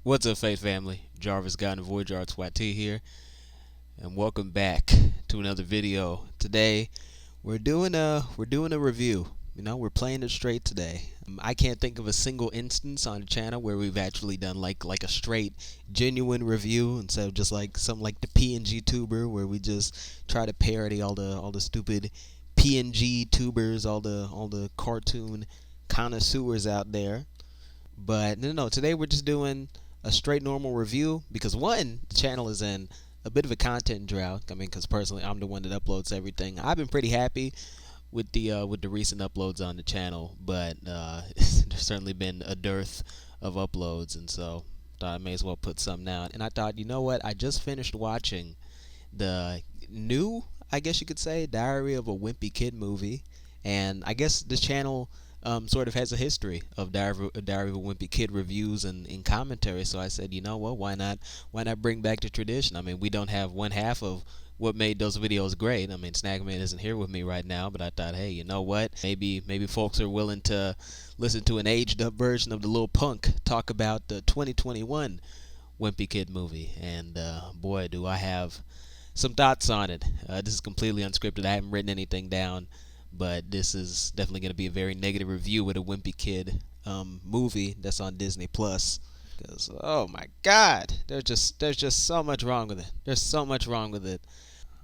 What's up, Faith family? Jarvis God and Voyager Arts YT here, and welcome back to another video. Today, we're doing a review. We're playing it straight today. I can't think of a single instance on the channel where we've actually done like a straight, genuine review instead of just like some like the PNG tuber where we just try to parody all the stupid PNG tubers, all the cartoon connoisseurs out there. But no, today we're just doing a straight normal review because one, the channel is in a bit of a content drought. I mean, because personally, I'm the one that uploads everything. I've been pretty happy with the recent uploads on the channel, but there's certainly been a dearth of uploads, and so thought I may as well put something out. And I thought, you know what? I just finished watching the new, I guess you could say, Diary of a Wimpy Kid movie, and I guess this channel sort of has a history of Diary of a Wimpy Kid reviews and commentary. So I said, you know what? Why not bring back the tradition? I mean, we don't have one half of what made those videos great. I mean, Snackman isn't here with me right now, but I thought, hey, you know what? Maybe folks are willing to listen to an aged up version of the Lil Punk talk about the 2021 Wimpy Kid movie. And boy, do I have some thoughts on it. This is completely unscripted. I haven't written anything down, but this is definitely going to be a very negative review with a Wimpy Kid movie that's on Disney Plus. Because oh my God, there's just so much wrong with it. There's so much wrong with it.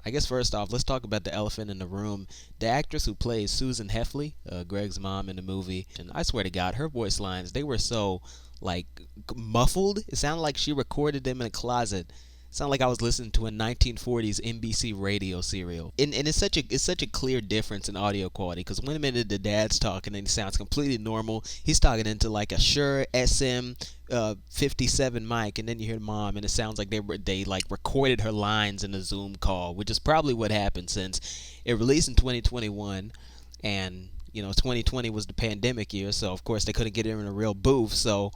I guess first off, let's talk about the elephant in the room. The actress who plays Susan Heffley, Greg's mom in the movie, and I swear to God, her voice lines, they were so like muffled. It sounded like she recorded them in a closet. It sounded like I was listening to a 1940s NBC radio serial. And it's such a clear difference in audio quality because one minute the dad's talking and he sounds completely normal. He's talking into like a Shure SM 57 mic, and then you hear mom and it sounds like they like recorded her lines in a Zoom call, which is probably what happened since it released in 2021, and 2020 was the pandemic year, so of course they couldn't get her in a real booth. So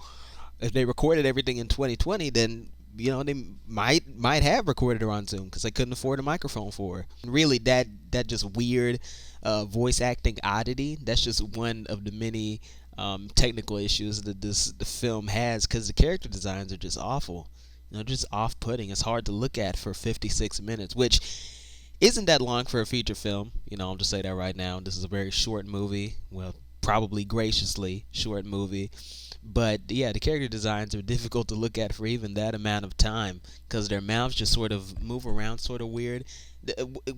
if they recorded everything in 2020, then they might have recorded her on Zoom because they couldn't afford a microphone for her. And really, that just weird voice acting oddity. That's just one of the many technical issues that the film has because the character designs are just awful. Just off-putting. It's hard to look at for 56 minutes, which isn't that long for a feature film. I'll just say that right now. This is a very short movie. Well, probably graciously short movie. But yeah, the character designs are difficult to look at for even that amount of time because their mouths just sort of move around sort of weird.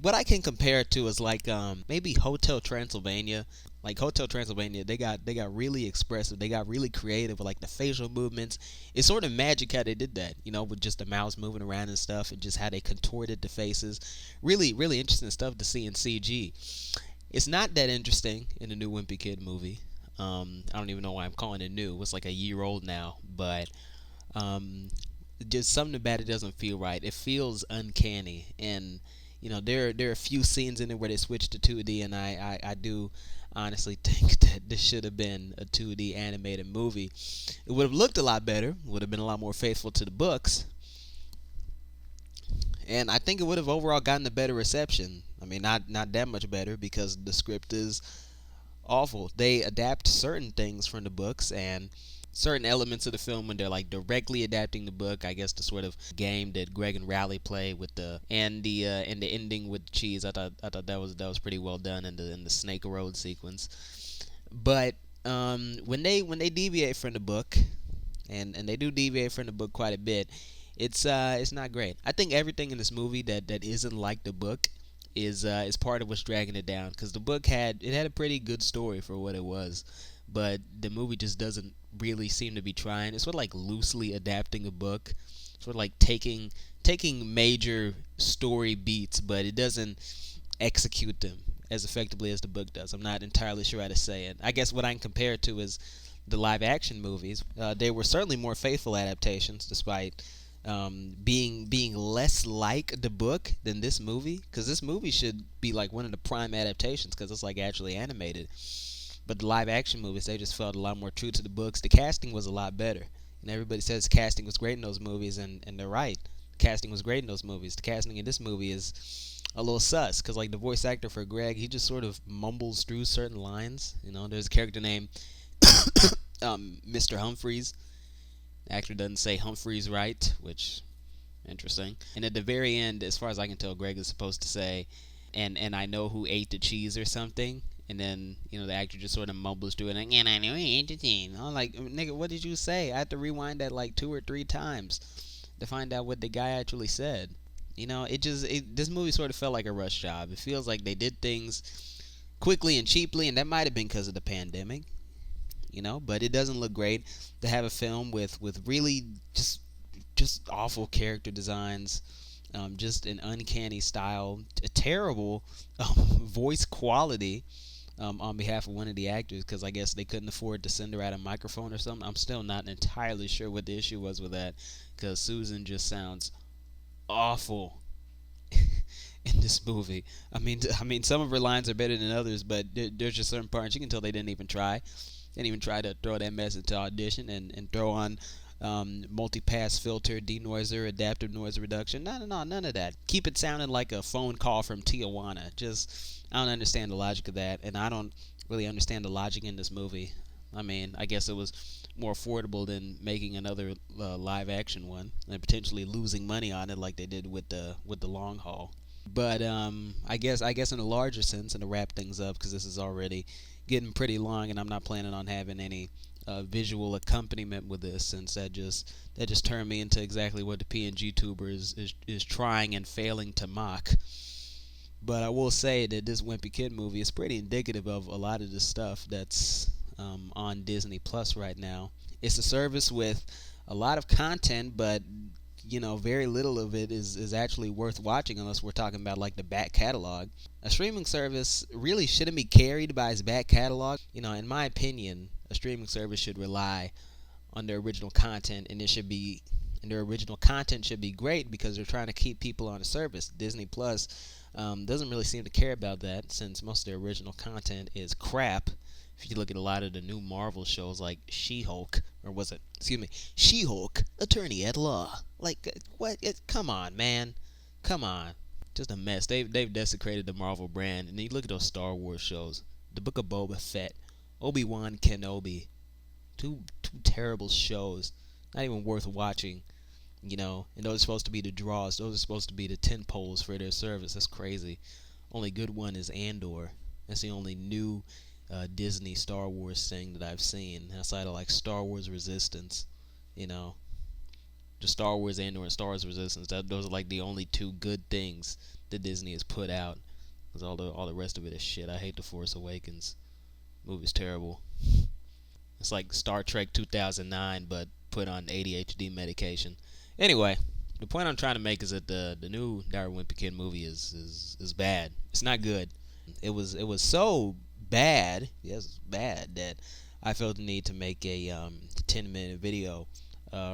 What I can compare it to is like maybe Hotel Transylvania. Like Hotel Transylvania, they got really expressive. They got really creative with like the facial movements. It's sort of magic how they did that, with just the mouths moving around and stuff, and just how they contorted the faces. Really, really interesting stuff to see in CG. It's not that interesting in the new Wimpy Kid movie. I don't even know why I'm calling it new. It's like a year old now, but um, just something about it doesn't feel right. It feels uncanny, and there are a few scenes in it where they switch to 2D, and I do honestly think that this should have been a 2D animated movie. It would have looked a lot better. Would have been a lot more faithful to the books, and I think it would have overall gotten a better reception. I mean, not that much better because the script is awful. They adapt certain things from the books and certain elements of the film when they're like directly adapting the book. I guess the sort of game that Greg and Rally play with the ending with cheese. I thought that was pretty well done in the Snake Road sequence. But when they deviate from the book, and they do deviate from the book quite a bit, it's not great. I think everything in this movie that isn't like the book is part of what's dragging it down because the book had a pretty good story for what it was, but the movie just doesn't really seem to be trying. It's sort of like loosely adapting a book, sort of like taking major story beats, but it doesn't execute them as effectively as the book does. I'm not entirely sure how to say it. I guess what I can compare it to is the live action movies. They were certainly more faithful adaptations, despite being less like the book than this movie, because this movie should be like one of the prime adaptations because it's like actually animated. But the live action movies, they just felt a lot more true to the books. The casting was a lot better, and everybody says the casting was great in those movies, and they're right. The casting was great in those movies. The casting in this movie is a little sus because like the voice actor for Greg, he just sort of mumbles through certain lines. There's a character named Mr. Humphreys, The actor doesn't say Humphrey's right, which interesting. And at the very end, as far as I can tell, Greg is supposed to say, and I know who ate the cheese or something. And then, the actor just sort of mumbles through it, like, and I know he ate the cheese. I'm like, nigga, what did you say? I had to rewind that like 2 or 3 times to find out what the guy actually said. This movie sort of felt like a rush job. It feels like they did things quickly and cheaply, and that might have been because of the pandemic. But it doesn't look great to have a film with really just awful character designs, just an uncanny style, a terrible voice quality, on behalf of one of the actors, because I guess they couldn't afford to send her out a microphone or something. I'm still not entirely sure what the issue was with that, because Susan just sounds awful in this movie. I mean, some of her lines are better than others, but there's just certain parts you can tell they didn't even try. They didn't even try to throw that mess into audition and throw on multi-pass filter, denoiser, adaptive noise reduction. No, none of that. Keep it sounding like a phone call from Tijuana. I don't understand the logic of that, and I don't really understand the logic in this movie. I guess it was more affordable than making another live action one and potentially losing money on it like they did with the long haul. But I guess in a larger sense, and to wrap things up, because this is already getting pretty long, and I'm not planning on having any visual accompaniment with this, since that just turned me into exactly what the PNG tuber is trying and failing to mock. But I will say that this Wimpy Kid movie is pretty indicative of a lot of the stuff that's on Disney Plus right now. It's a service with a lot of content, but very little of it is actually worth watching unless we're talking about like the back catalog. A streaming service really shouldn't be carried by its back catalog. In my opinion, a streaming service should rely on their original content, and their original content should be great because they're trying to keep people on the service. Disney Plus doesn't really seem to care about that, since most of their original content is crap. If you look at a lot of the new Marvel shows like She-Hulk, or was it, excuse me, She-Hulk, Attorney at Law. Like, what? Come on, man. Come on. Just a mess. They've desecrated the Marvel brand. And then you look at those Star Wars shows. The Book of Boba Fett, Obi-Wan Kenobi. Two terrible shows. Not even worth watching. And those are supposed to be the draws. Those are supposed to be the tent poles for their service. That's crazy. Only good one is Andor. That's the only new Disney Star Wars thing that I've seen outside of like Star Wars Resistance. Just Star Wars Andor and Star Wars Resistance. Those are like the only two good things that Disney has put out. Cause all the rest of it is shit. I hate The Force Awakens. Movie's terrible. It's like Star Trek 2009, but put on ADHD medication. Anyway, the point I'm trying to make is that the new Dire Wimpy Kid movie is bad. It's not good. It was so bad, yes, bad, that I felt the need to make a 10-minute video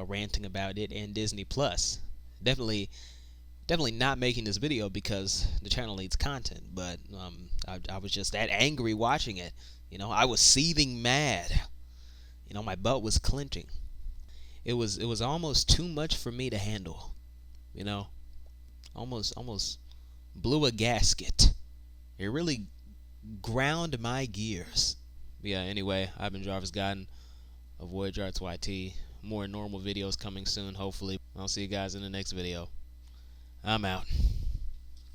ranting about it and Disney Plus. Definitely not making this video because the channel needs content, but I was just that angry watching it. I was seething mad. My butt was clenching. It was almost too much for me to handle. Almost blew a gasket. It really ground my gears. Yeah, anyway, I've been Jarvis Godden of Voyager Arts YT. More normal videos coming soon, hopefully. I'll see you guys in the next video. I'm out.